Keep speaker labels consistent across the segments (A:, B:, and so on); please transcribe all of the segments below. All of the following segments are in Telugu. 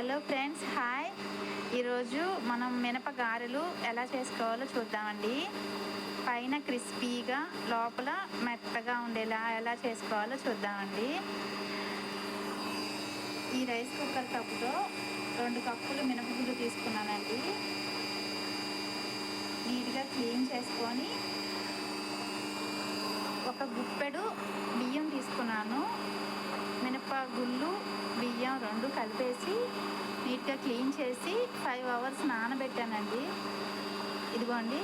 A: Hello friends, hi. ఈరోజు మనం మినప గారెలు ఎలా చేసుకోవాలో చూద్దామండి. పైన క్రిస్పీగా లోపల మెత్తగా ఉండేలా ఎలా చేసుకోవాలో చూద్దామండి. ఈ రైస్ కుక్కర్ కప్పుతో 2 కప్పులు మినపగుళ్ళు తీసుకున్నానండి. నీట్గా క్లీన్ చేసుకొని ఒక గుప్పెడు బియ్యం తీసుకున్నాను. మినపగుళ్ళు బియ్యం 2 కలిపేసి నీట్గా క్లీన్ చేసి 5 అవర్స్ నానబెట్టానండి. ఇదిగోండి,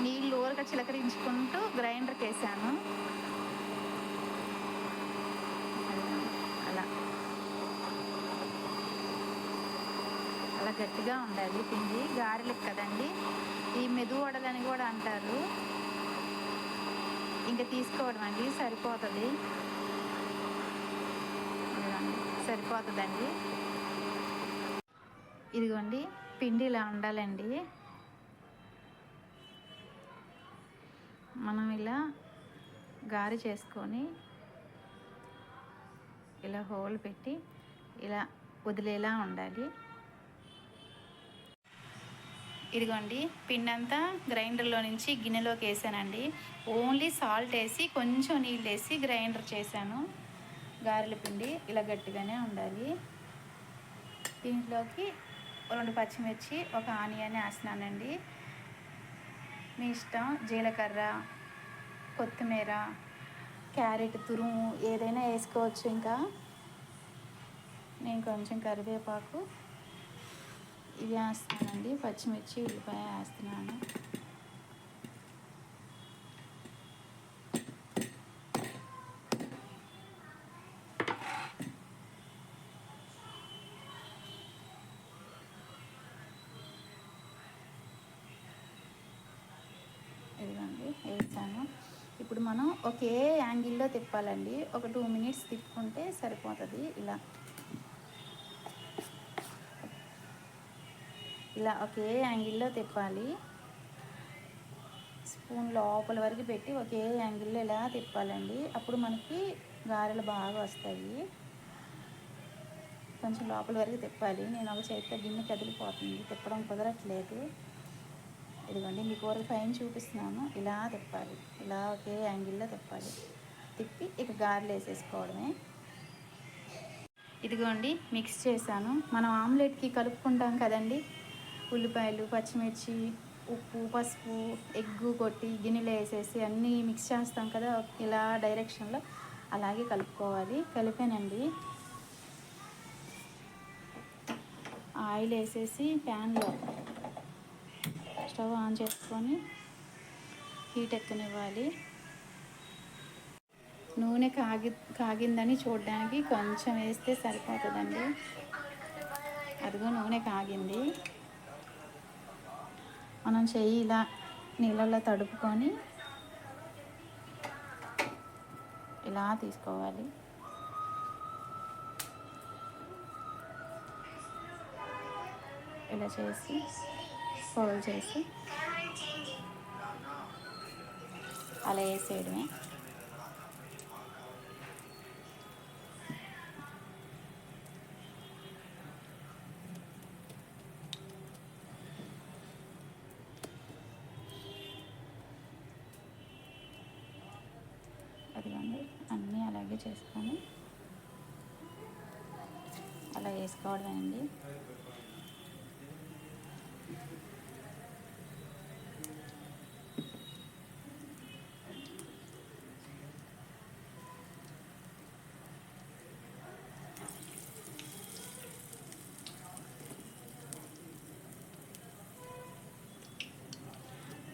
A: నీళ్ళు ఊరక చిలకరించుకుంటూ గ్రైండర్కి వేసాను. అలా అలా గట్టిగా ఉండాలి పిండి. గారెలకు కదండి, ఈ మెదు వడలని కూడా అంటారు. ఇంకా తీసుకోవడం అండి, సరిపోతుందండి. ఇదిగోండి, పిండి ఇలా ఉండాలండి. మనం ఇలా గారె చేసుకొని ఇలా హోల్ పెట్టి ఇలా వదిలేలా ఉండాలి. ఇదిగోండి, పిండి అంతా గ్రైండర్లో నుంచి గిన్నెలోకి వేసానండి. ఓన్లీ సాల్ట్ వేసి కొంచెం నీళ్ళు వేసి గ్రైండర్ చేశాను. గారెల పిండి ఇలా గట్టిగానే ఉండాలి. దీంట్లోకి 2 పచ్చిమిర్చి, 1 ఆనియన్ వేస్తున్నానండి. మీ ఇష్టం. జీలకర్ర, కొత్తిమీర, క్యారెట్ తురుము ఏదైనా వేసుకోవచ్చు. ఇంకా నేను కొంచెం కరివేపాకు ఇవి వేస్తానండి. పచ్చిమిర్చి, ఉల్లిపాయ వేస్తున్నాను. ఇదిగోండి, వేసాను. ఇప్పుడు మనం ఒకే యాంగిల్లో తిప్పాలండి. ఒక 2 మినిట్స్ తిప్పుకుంటే సరిపోతుంది. ఇలా ఒకే యాంగిల్లో తిప్పాలి. స్పూన్ లోపల వరకు పెట్టి ఒకే యాంగిల్లో ఇలా తిప్పాలండి. అప్పుడు మనకి గారెలు బాగా వస్తాయి. కొంచెం లోపల వరకు తిప్పాలి. నేను ఒక చేతితో గిన్నె కదిలిపోతుంది, తిప్పడం కుదరట్లేదు. ఇదిగోండి, మీ కూర పైన చూపిస్తున్నాను. ఇలా తిప్పాలి, ఇలా ఒకే యాంగిల్లో తిప్పాలి. తిప్పి ఇక గారెలు వేసేసుకోవడమే. ఇదిగోండి, మిక్స్ చేశాను. మనం ఆమ్లెట్కి కలుపుకుంటాం కదండి, ఉల్లిపాయలు, పచ్చిమిర్చి, ఉప్పు, పసుపు, ఎగ్గు కొట్టి గిన్నెలో వేసేసి అన్నీ మిక్స్ చేస్తాం కదా, ఇలా డైరెక్షన్లో అలాగే కలుపుకోవాలి. కలిపానండి. ఆయిల్ వేసేసి ప్యాన్లో స్టవ్ ఆన్ చేసుకొని హీట్ ఎక్కనివ్వాలి. నూనె కాగిందని చూడడానికి కొంచెం వేస్తే సరిపోతుందండి. అదిగో నూనె కాగింది. మనం చెయ్యి ఇలా నీళ్ళల్లో తడుపుకొని ఇలా తీసుకోవాలి. ఇలా చేసి ఫోల్డ్ చేసి అలా వేసేయడమే. అదిగోండి, అన్నీ అలాగే చేసుకొని అలా వేసుకోవడమేనండి.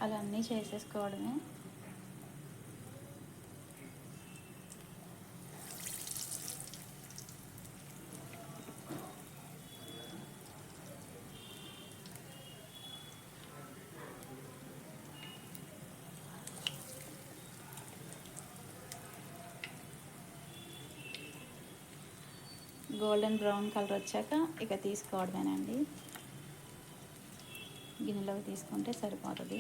A: అలా అన్నీ చేసేసుకోవడమే. గోల్డెన్ బ్రౌన్ కలర్ వచ్చాక ఇక తీసుకోవడమేనండి. గిన్నెలోకి తీసుకుంటే సరిపోతుంది.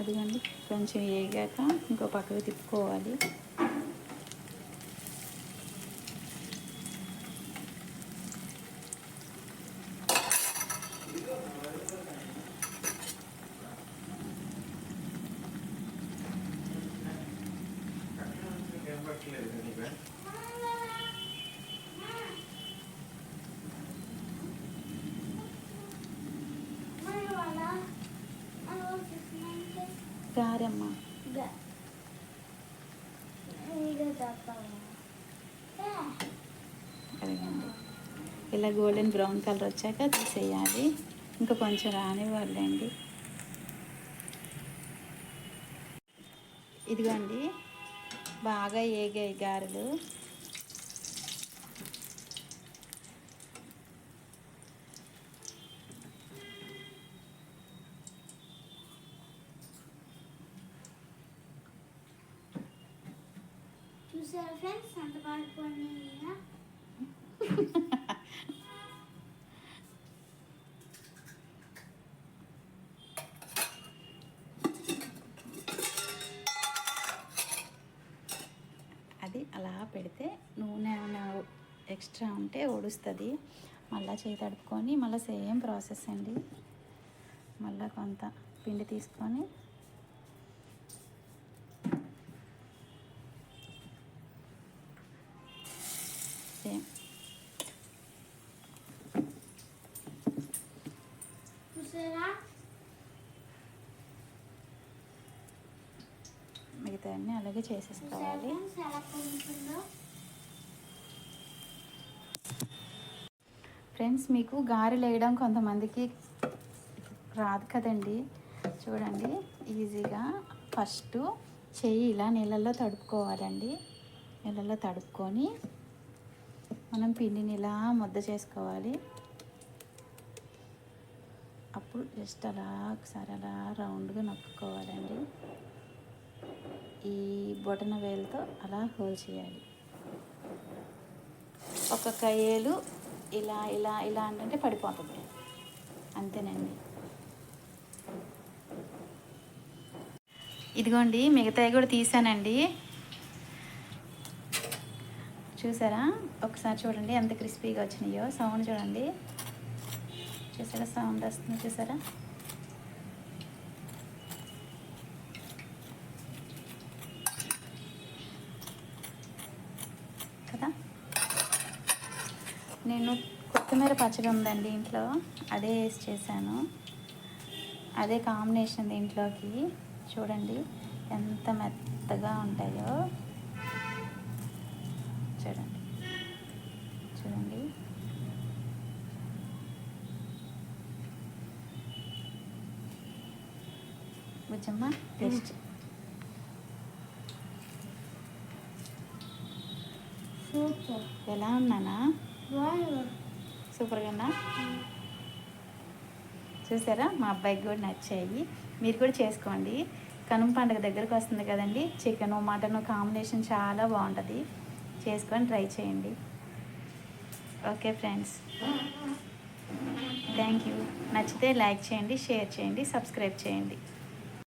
A: అదిగోండి, కొంచెం వేగాక ఇంకో పక్కకు తిప్పుకోవాలి. అదిగండి ఇలా గోల్డెన్ బ్రౌన్ కలర్ వచ్చాక తీసేయాలి. ఇంకా కొంచెం రానివ్వాలండి. ఇదిగోండి బాగా ఏగాయి గారెలు.
B: చూసారా ఫ్రెండ్స్ అంత బాగా
A: అది అలా పెడితే నూనె ఏమైనా ఎక్స్ట్రా ఉంటే ఒడుస్తుంది. మళ్ళీ చేయి తడుపుకొని మళ్ళీ సేమ్ ప్రాసెస్ అండి. మళ్ళీ కొంత పిండి తీసుకొని సేమ్
B: చూసారా
A: మిగతా అన్నీ అలాగే చేసేసుకోవాలి. ఫ్రెండ్స్ మీకు గారెలు వేయడం కొంతమందికి రాదు కదండి. చూడండి ఈజీగా ఫస్ట్ చెయ్యి ఇలా నీళ్ళల్లో తడుపుకోవాలండి. నీళ్ళల్లో తడుపుకొని మనం పిండిని ఇలా ముద్ద చేసుకోవాలి. అప్పుడు జస్ట్ అలా ఒకసారి అలా రౌండ్గా నొక్కుకోవాలండి. ఈ బొటన వేలుతో అలా హోల్ చేయాలి. ఒక్కొక్క ఏలు ఇలా ఇలా ఇలా అంటే పడిపోతుంది. అంతేనండి. ఇదిగోండి మిగతాయి కూడా తీసానండి. చూసారా ఒకసారి చూడండి ఎంత క్రిస్పీగా వచ్చినాయో. సౌండ్ చూడండి. చూసారా సౌండ్ వస్తుంది చూసారా. కదా నేను కొత్తిమీర పచ్చడి ఉందండి ఇంట్లో, అదే వేసి చేశాను. అదే కాంబినేషన్ దీంట్లోకి. చూడండి ఎంత మెత్తగా ఉంటాయో. చూడండి చూడండి బుజ్జమ్మ టేస్ట్.
B: సూపర్.
A: ఎలా ఉన్నానా? సూపర్గా ఉన్నా. చూసారా మా అబ్బాయికి కూడా నచ్చాయి. మీరు కూడా చేసుకోండి. కనుమ పండుగ దగ్గరకు వస్తుంది కదండి. చికెను మటను కాంబినేషన్ చాలా బాగుంటుంది. చేసుకొని ట్రై చేయండి. Okay friends, thank you. నచ్చితే లైక్ చేయండి, షేర్ చేయండి, సబ్స్క్రైబ్ చేయండి.